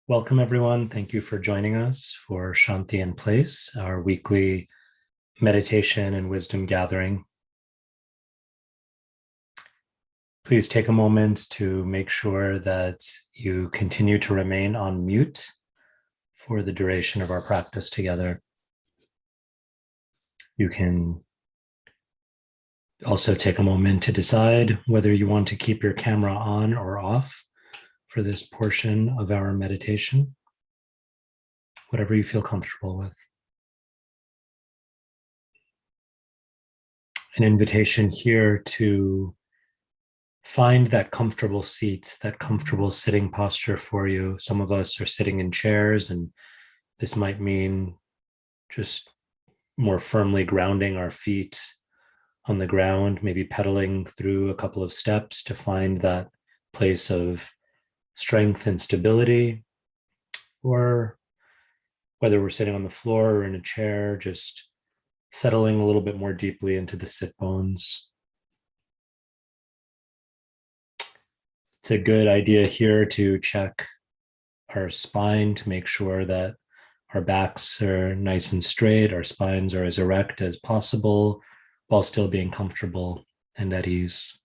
Welcome, everyone. Thank you for joining us for Shanti and Place, our weekly meditation and wisdom gathering. Please take a moment to make sure that you continue to remain on mute for the duration of our practice together. You can also take a moment to decide whether you want to keep your camera on or off for this portion of our meditation, whatever you feel comfortable with. An invitation here to find that comfortable seat, that comfortable sitting posture for you. Some of us are sitting in chairs, and this might mean just more firmly grounding our feet on the ground, maybe pedaling through a couple of steps to find that place of strength and stability, or whether we're sitting on the floor or in a chair, just settling a little bit more deeply into the sit bones. It's a good idea here to check our spine to make sure that our backs are nice and straight, our spines are as erect as possible, while still being comfortable and at ease.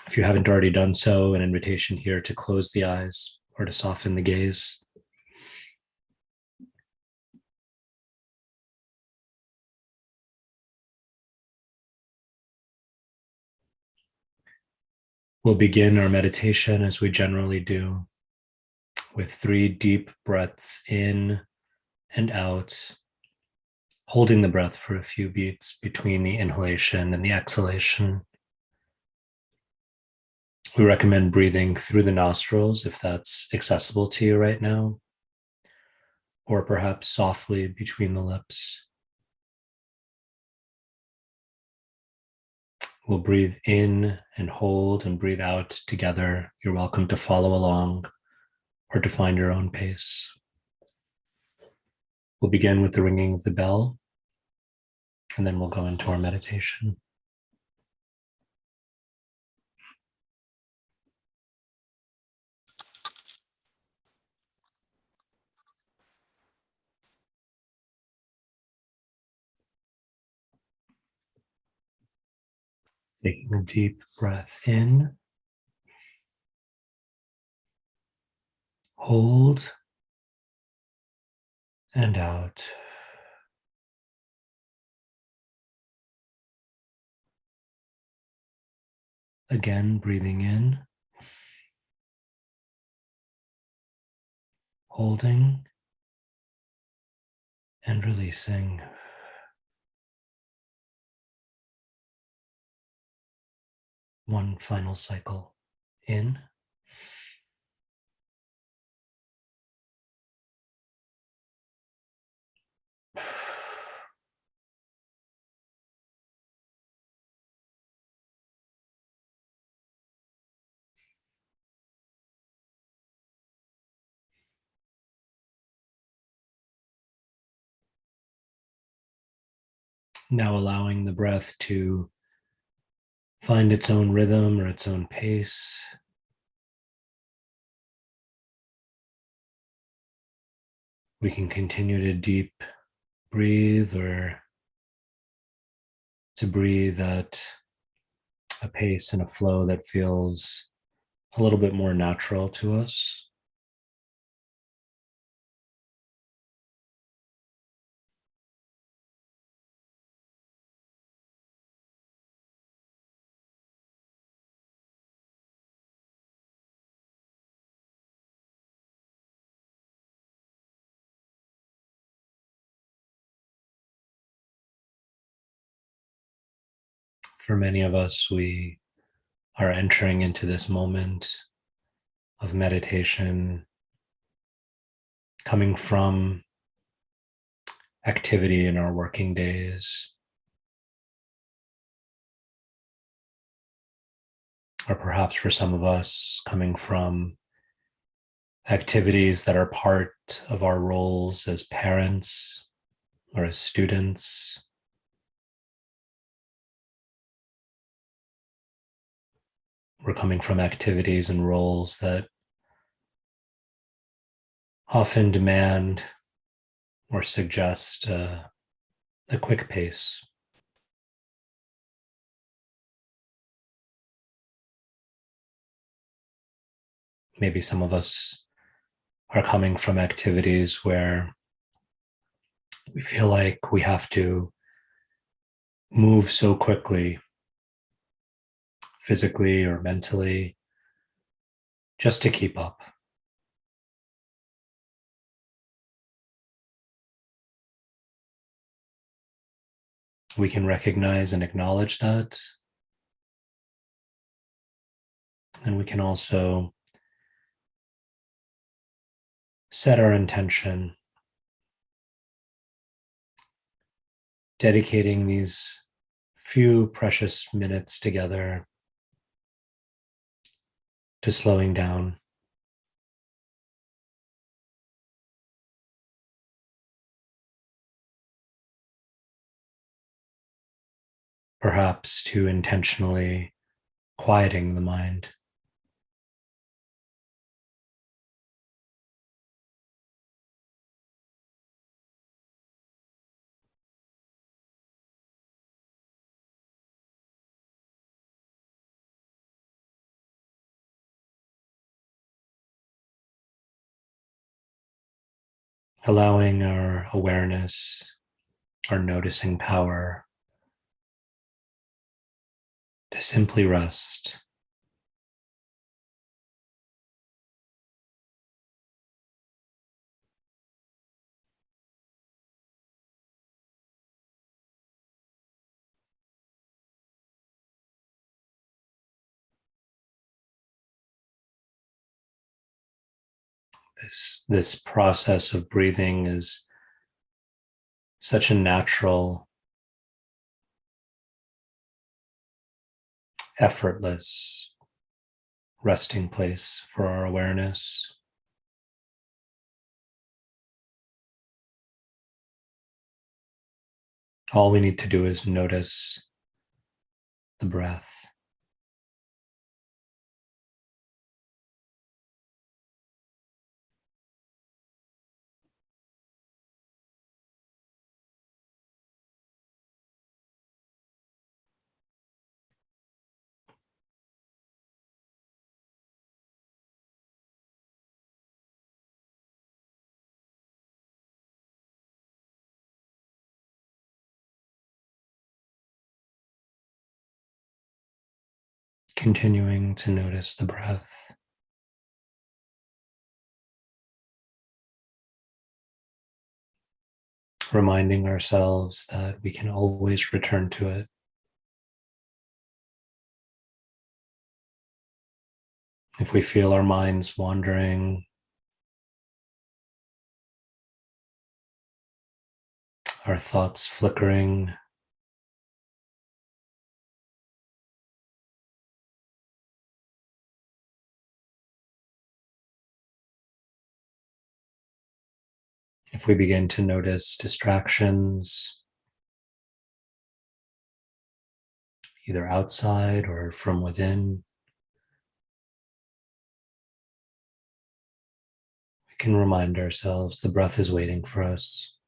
If you haven't already done so, an invitation here to close the eyes or to soften the gaze. We'll begin our meditation as we generally do, with 3 deep breaths in and out, holding the breath for a few beats between the inhalation and the exhalation. We recommend breathing through the nostrils if that's accessible to you right now, or perhaps softly between the lips. We'll breathe in and hold and breathe out together. You're welcome to follow along or to find your own pace. We'll begin with the ringing of the bell, and then we'll go into our meditation. Taking a deep breath in, hold, and out. Again, breathing in, holding, and releasing. One final cycle. In, now allowing the breath to find its own rhythm or its own pace. We can continue to deep breathe or to breathe at a pace and a flow that feels a little bit more natural to us. For many of us, we are entering into this moment of meditation coming from activity in our working days, or perhaps for some of us coming from activities that are part of our roles as parents or as students. We're coming from activities and roles that often demand or suggest a quick pace. Maybe some of us are coming from activities where we feel like we have to move so quickly, physically or mentally, just to keep up. We can recognize and acknowledge that. And we can also set our intention, dedicating these few precious minutes together to slowing down, perhaps to intentionally quieting the mind. Allowing our awareness, our noticing power to simply rest. This process of breathing is such a natural, effortless resting place for our awareness. All we need to do is notice the breath. Continuing to notice the breath. Reminding ourselves that we can always return to it. If we feel our minds wandering, our thoughts flickering, if we begin to notice distractions, either outside or from within, we can remind ourselves the breath is waiting for us.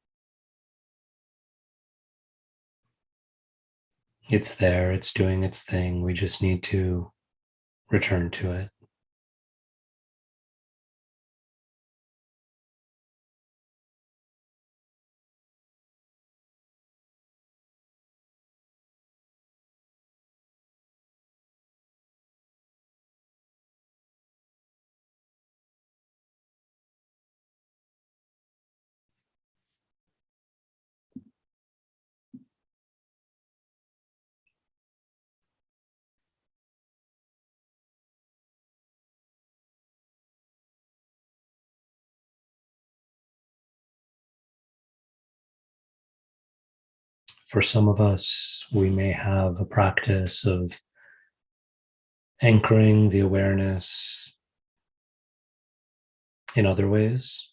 It's there, it's doing its thing. We just need to return to it. For some of us, we may have a practice of anchoring the awareness in other ways.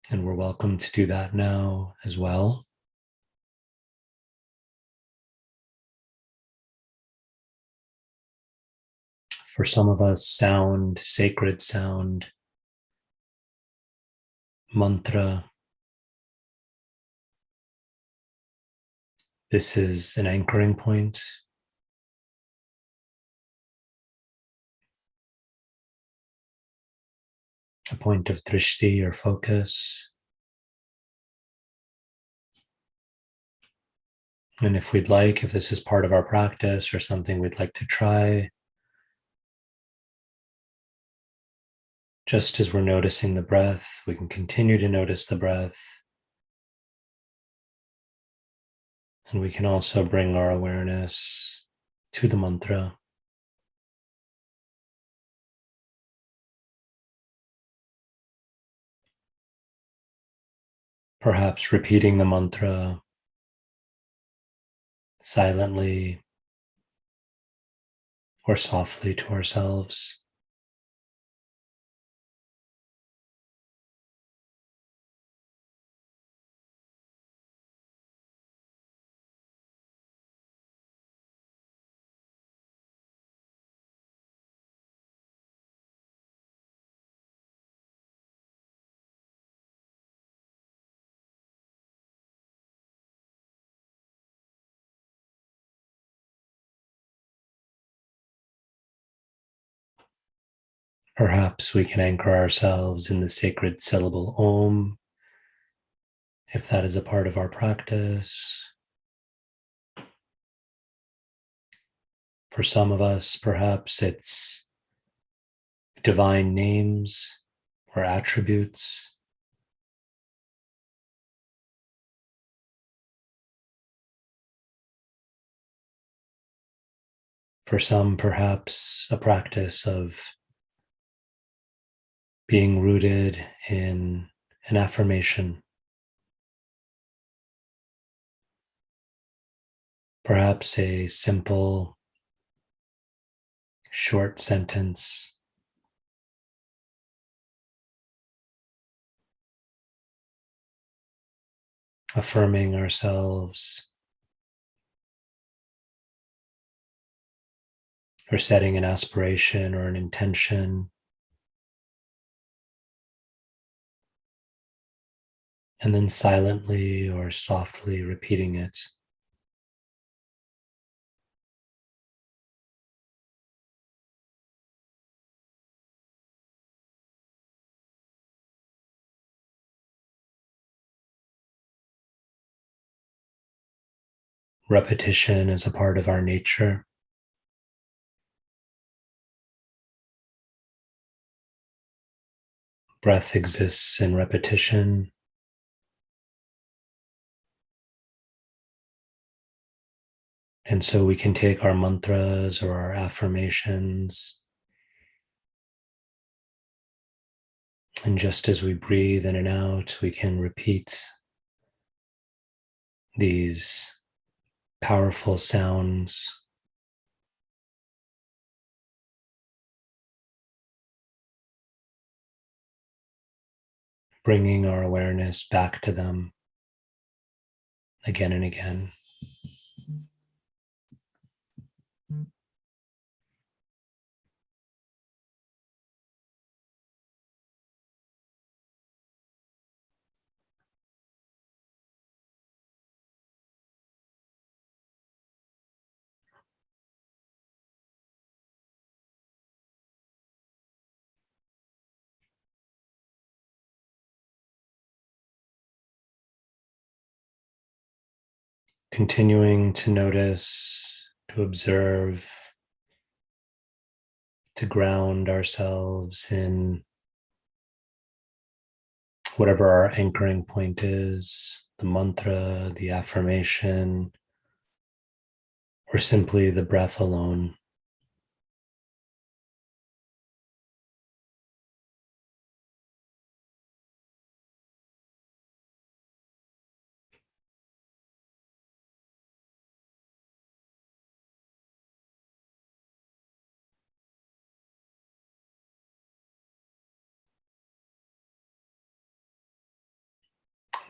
And we're welcome to do that now as well. For some of us, sound, sacred sound, mantra. This is an anchoring point, a point of drishti or focus. And if we'd like, if this is part of our practice or something we'd like to try, just as we're noticing the breath, we can continue to notice the breath. And we can also bring our awareness to the mantra. Perhaps repeating the mantra silently or softly to ourselves. Perhaps we can anchor ourselves in the sacred syllable Om, if that is a part of our practice. For some of us, perhaps it's divine names or attributes. For some, perhaps a practice of being rooted in an affirmation. Perhaps a simple, short sentence affirming ourselves or setting an aspiration or an intention, and then silently or softly repeating it. Repetition is a part of our nature. Breath exists in repetition. And so we can take our mantras or our affirmations, and just as we breathe in and out, we can repeat these powerful sounds, bringing our awareness back to them again and again. Continuing to notice, to observe, to ground ourselves in whatever our anchoring point is, the mantra, the affirmation, or simply the breath alone.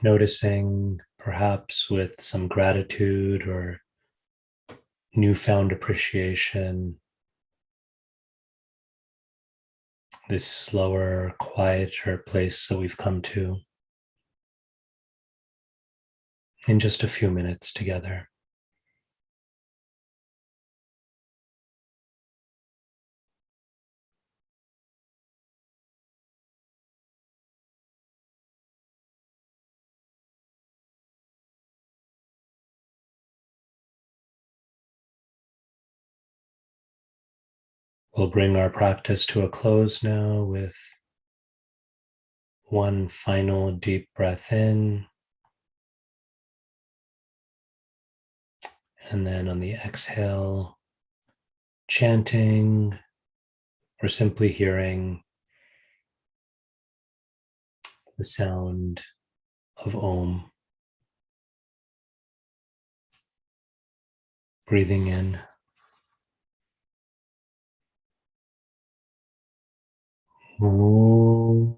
Noticing, perhaps with some gratitude or newfound appreciation, this slower, quieter place that we've come to in just a few minutes together. We'll bring our practice to a close now with one final deep breath in. And then on the exhale, chanting or simply hearing the sound of Om. Breathing in. Om.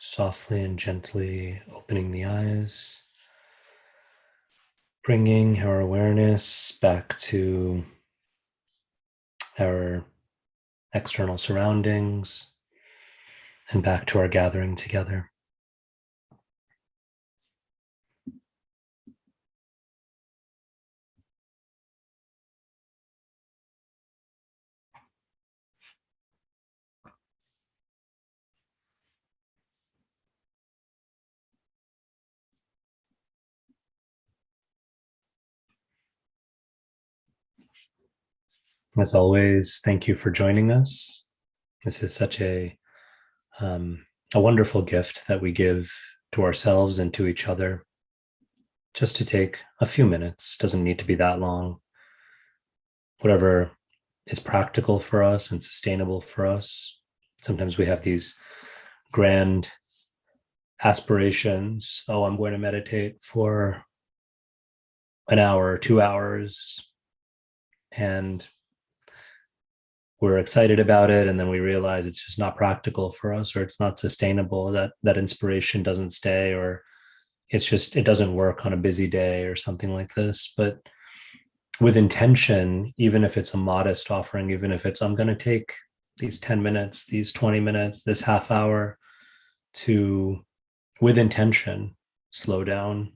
Softly and gently opening the eyes, bringing our awareness back to our external surroundings and back to our gathering together. As always, thank you for joining us. This is such a wonderful gift that we give to ourselves and to each other. Just to take a few minutes, doesn't need to be that long. Whatever is practical for us and sustainable for us. Sometimes we have these grand aspirations. Oh, I'm going to meditate for an hour, 2 hours, and we're excited about it, and then we realize it's just not practical for us, or it's not sustainable. That inspiration doesn't stay, or it doesn't work on a busy day or something like this. But with intention, even if it's a modest offering, even if it's I'm going to take these 10 minutes, these 20 minutes, this half hour to, with intention, slow down,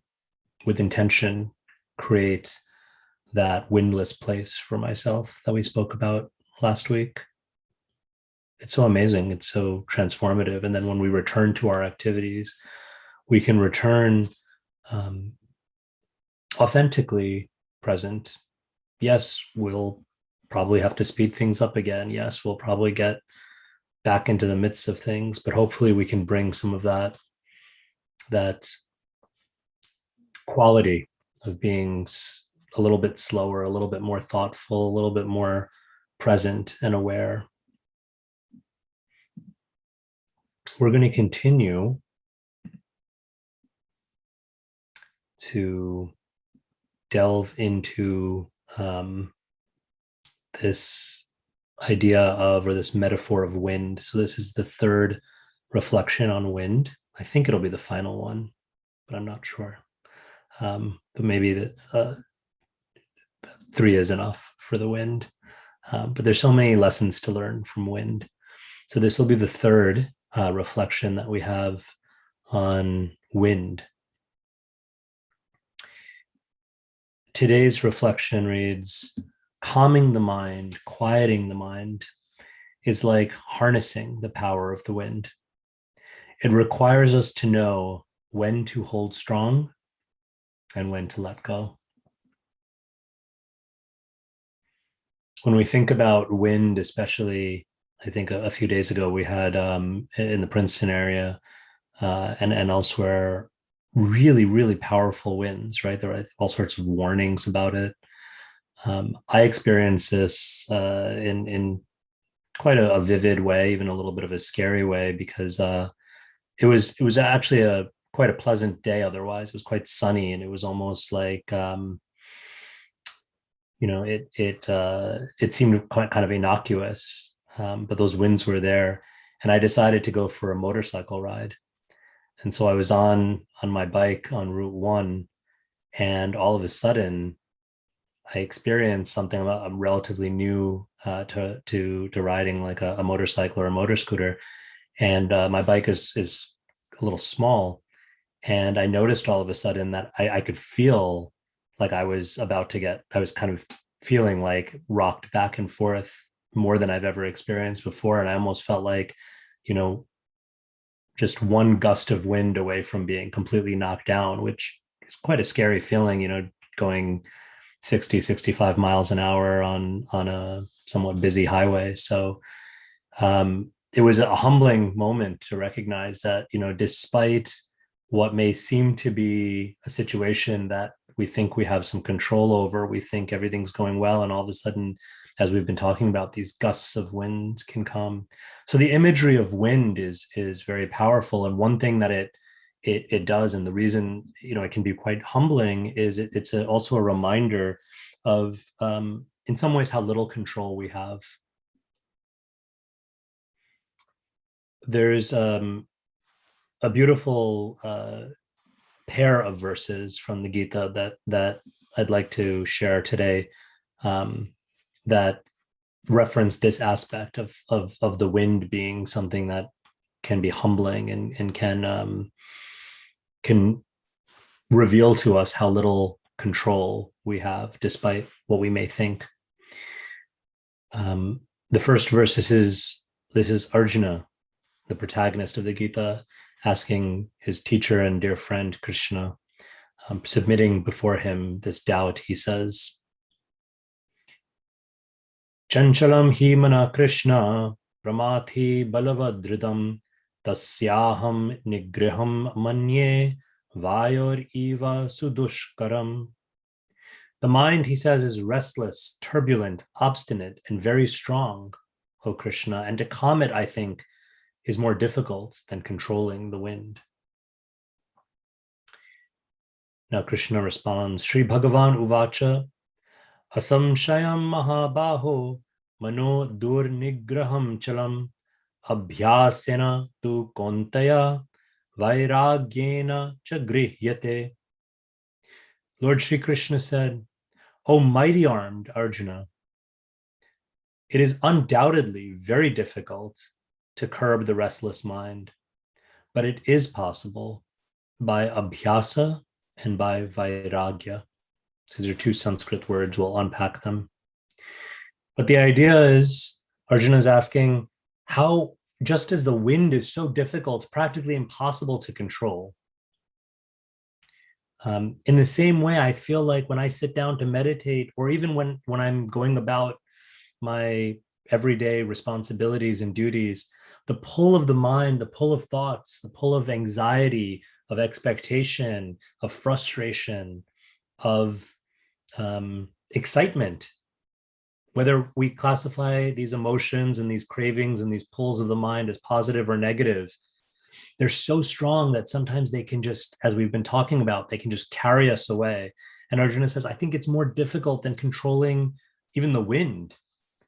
with intention, create that windless place for myself that we spoke about last week. It's so amazing. It's so transformative. And then when we return to our activities, we can return authentically present. Yes, we'll probably have to speed things up again. Yes, we'll probably get back into the midst of things, but hopefully we can bring some of that quality of being a little bit slower, a little bit more thoughtful, a little bit more present and aware. We're going to continue to delve into this idea of, or this metaphor of wind. So this is the third reflection on wind. I think it'll be the final one, but I'm not sure. But maybe that's 3 is enough for the wind. But there's so many lessons to learn from wind. So this will be the third reflection that we have on wind. Today's reflection reads, calming the mind, quieting the mind is like harnessing the power of the wind. It requires us to know when to hold strong and when to let go. When we think about wind, especially, I think a few days ago we had in the Princeton area and elsewhere, really, really powerful winds, right? There are all sorts of warnings about it. I experienced this in quite a vivid way, even a little bit of a scary way, because it was actually a quite a pleasant day. Otherwise, it was quite sunny, and it was almost like it seemed quite kind of innocuous, but those winds were there, and I decided to go for a motorcycle ride. And so I was on my bike on Route 1, and all of a sudden I experienced something relatively new to riding, like a motorcycle or a motor scooter. And my bike is a little small, and I noticed all of a sudden that I could feel like I was kind of feeling like rocked back and forth more than I've ever experienced before. And I almost felt like, you know, just one gust of wind away from being completely knocked down, which is quite a scary feeling, going 60, 65 miles an hour on a somewhat busy highway. So it was a humbling moment to recognize that, despite what may seem to be a situation that we think we have some control over, we think everything's going well, and all of a sudden, as we've been talking about, these gusts of wind can come. So the imagery of wind is very powerful, and one thing that it does, and the reason it can be quite humbling, is it's also a reminder of, in some ways, how little control we have. There's a beautiful pair of verses from the Gita that I'd like to share today, that reference this aspect of the wind being something that can be humbling, and can reveal to us how little control we have, despite what we may think. The first verse this is Arjuna, the protagonist of the Gita, asking his teacher and dear friend Krishna, submitting before him this doubt. He says, Chanchalam hi mana Krishna pramathi balavadridam tasyaham nigriham manye vayor eva sudushkaram. The mind, he says, is restless, turbulent, obstinate, and very strong, O Krishna, and to calm it, I think, is more difficult than controlling the wind. Now Krishna responds, Sri Bhagavan Uvacha, Asamshayam Mahabaho, Mano Durnigraham Chalam, Abhyasena tu Kontaya, Vairagyena cha Grihyate. Lord Sri Krishna said, O mighty armed Arjuna, it is undoubtedly very difficult to curb the restless mind, but it is possible by Abhyasa and by Vairagya. These are two Sanskrit words. We'll unpack them. But the idea is, Arjuna is asking how, just as the wind is so difficult, practically impossible to control, in the same way, I feel like when I sit down to meditate, or even when I'm going about my everyday responsibilities and duties, the pull of the mind, the pull of thoughts, the pull of anxiety, of expectation, of frustration, of excitement, whether we classify these emotions and these cravings and these pulls of the mind as positive or negative, they're so strong that sometimes they can just, as we've been talking about, they can just carry us away. And Arjuna says, I think it's more difficult than controlling even the wind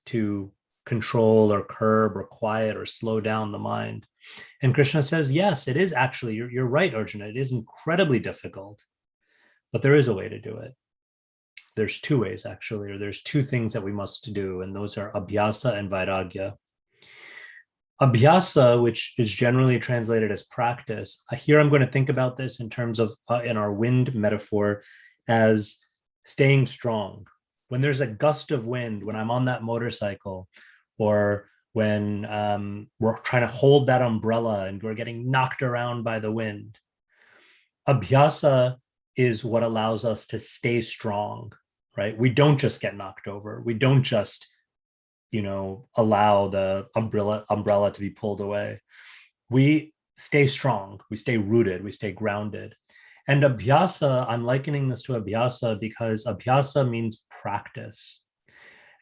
to control or curb or quiet or slow down the mind. And Krishna says, yes, it is actually, you're right, Arjuna, it is incredibly difficult, but there is a way to do it. There's two ways, actually, or there's two things that we must do, and those are Abhyasa and Vairagya. Abhyasa, which is generally translated as practice, here I'm going to think about this in terms of, in our wind metaphor, as staying strong. When there's a gust of wind, when I'm on that motorcycle, or when we're trying to hold that umbrella and we're getting knocked around by the wind, Abhyasa is what allows us to stay strong, right? We don't just get knocked over. We don't just allow the umbrella to be pulled away. We stay strong, we stay rooted, we stay grounded. And Abhyasa, I'm likening this to Abhyasa because Abhyasa means practice.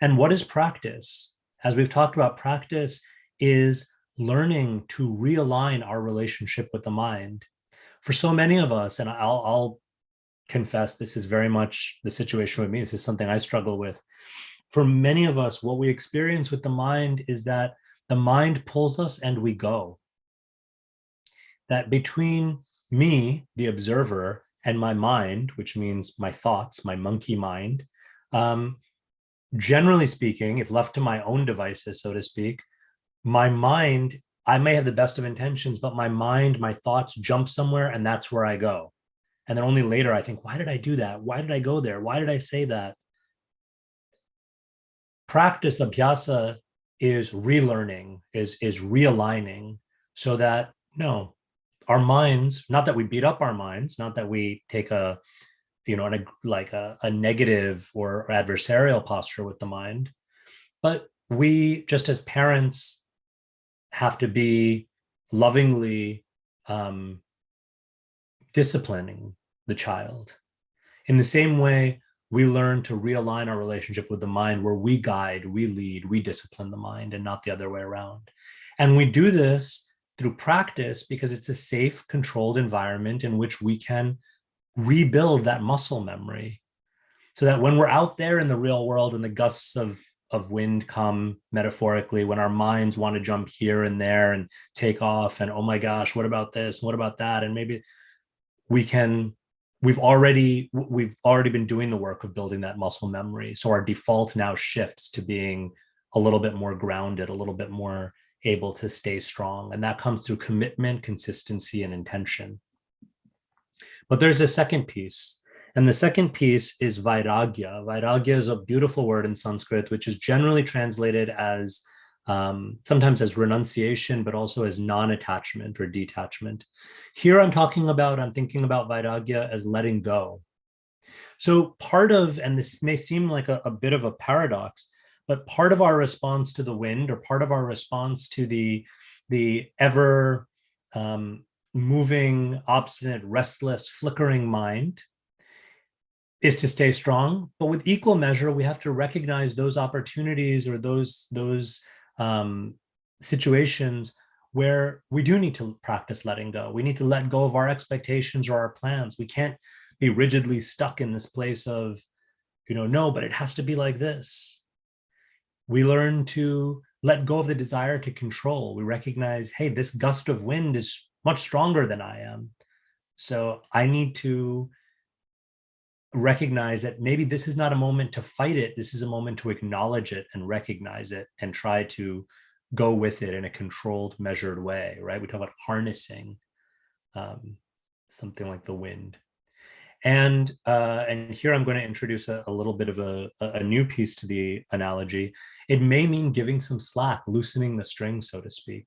And what is practice? as we've talked about, practice is learning to realign our relationship with the mind. For so many of us, and I'll confess this is very much the situation with me, this is something I struggle with. For many of us, what we experience with the mind is that the mind pulls us and we go. That between me, the observer, and my mind, which means my thoughts, my monkey mind, generally speaking, if left to my own devices, so to speak, my mind, I may have the best of intentions, but my mind, my thoughts jump somewhere, and that's where I go. And then only later I think, why did I do that? Why did I go there? Why did I say that? Practice, abhyasa, is relearning, is realigning, so that no, our minds, not that we beat up our minds, not that we take a, a negative or adversarial posture with the mind, but we, just as parents, have to be lovingly disciplining the child. In the same way, we learn to realign our relationship with the mind, where we guide, we lead, we discipline the mind, and not the other way around. And we do this through practice because it's a safe, controlled environment in which we can rebuild that muscle memory, so that when we're out there in the real world and the gusts of wind come, metaphorically, when our minds want to jump here and there and take off, and oh my gosh, what about this? What about that? And maybe we've already been doing the work of building that muscle memory. So our default now shifts to being a little bit more grounded, a little bit more able to stay strong. And that comes through commitment, consistency, and intention. But there's a second piece. And the second piece is vairagya. Vairagya is a beautiful word in Sanskrit, which is generally translated as sometimes as renunciation, but also as non-attachment or detachment. Here I'm thinking about vairagya as letting go. So part of, and this may seem like a bit of a paradox, but part of our response to the wind, or part of our response to the ever moving, obstinate, restless, flickering mind, is to stay strong. But with equal measure, we have to recognize those opportunities, or those situations where we do need to practice letting go. We need to let go of our expectations or our plans. We can't be rigidly stuck in this place of, no, but it has to be like this. We learn to let go of the desire to control. We recognize, hey, this gust of wind is much stronger than I am. So I need to recognize that maybe this is not a moment to fight it. This is a moment to acknowledge it and recognize it and try to go with it in a controlled, measured way, right? We talk about harnessing something like the wind. And here I'm going to introduce a little bit of a new piece to the analogy. It may mean giving some slack, loosening the string, so to speak.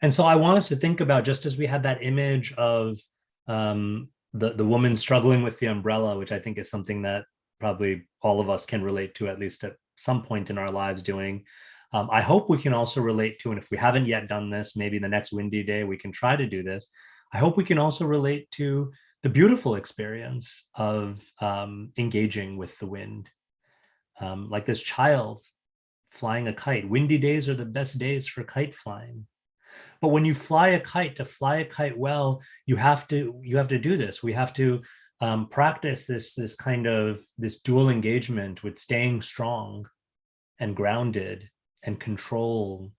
And so I want us to think about, just as we had that image of the woman struggling with the umbrella, which I think is something that probably all of us can relate to, at least at some point in our lives doing. I hope we can also relate to, and if we haven't yet done this, maybe the next windy day we can try to do this. I hope we can also relate to the beautiful experience of engaging with the wind. Like this child flying a kite. Windy days are the best days for kite flying. But when you fly a kite, to fly a kite well, you have to do this. We have to practice this dual engagement with staying strong and grounded and controlling,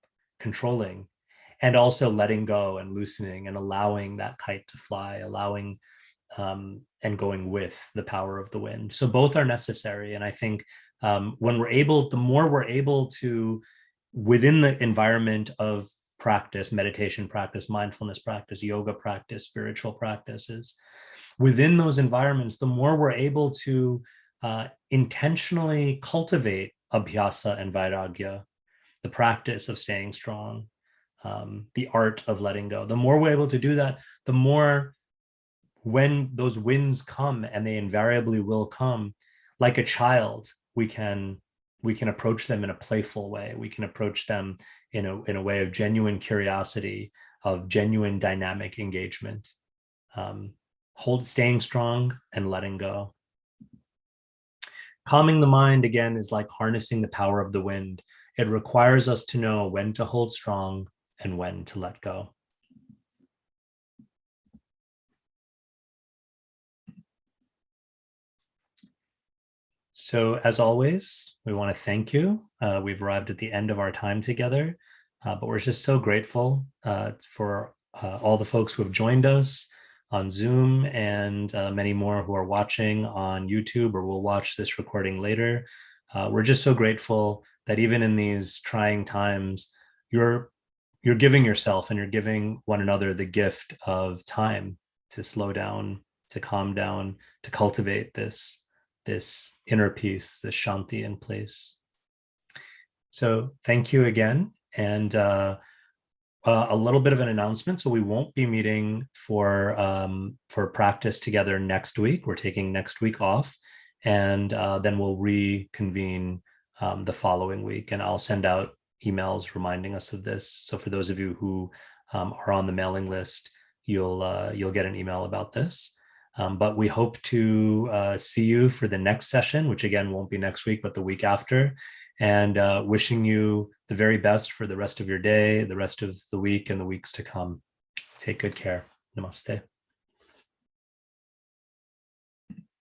and also letting go and loosening and allowing that kite to fly, allowing and going with the power of the wind. So both are necessary. And I think the more we're able to, within the environment of practice, meditation practice, mindfulness practice, yoga practice, spiritual practices, within those environments, the more we're able to intentionally cultivate abhyasa and vairagya, the practice of staying strong, the art of letting go. The more we're able to do that, the more, when those winds come, and they invariably will come, like a child, we can approach them in a playful way. We can approach them in a way of genuine curiosity, of genuine dynamic engagement, staying strong and letting go. Calming the mind, again, is like harnessing the power of the wind. It requires us to know when to hold strong and when to let go. So, as always, we want to thank you. We've arrived at the end of our time together, but we're just so grateful for all the folks who have joined us on Zoom and many more who are watching on YouTube or will watch this recording later. We're just so grateful that even in these trying times, you're you're giving yourself and you're giving one another the gift of time to slow down, to calm down, to cultivate this inner peace, this Shanti in place. So thank you again. And a little bit of an announcement. So we won't be meeting for practice together next week. We're taking next week off, and then we'll reconvene the following week. And I'll send out emails reminding us of this. So for those of you who are on the mailing list, you'll get an email about this. But we hope to see you for the next session, which again won't be next week, but the week after. And wishing you the very best for the rest of your day, the rest of the week, and the weeks to come. Take good care. Namaste.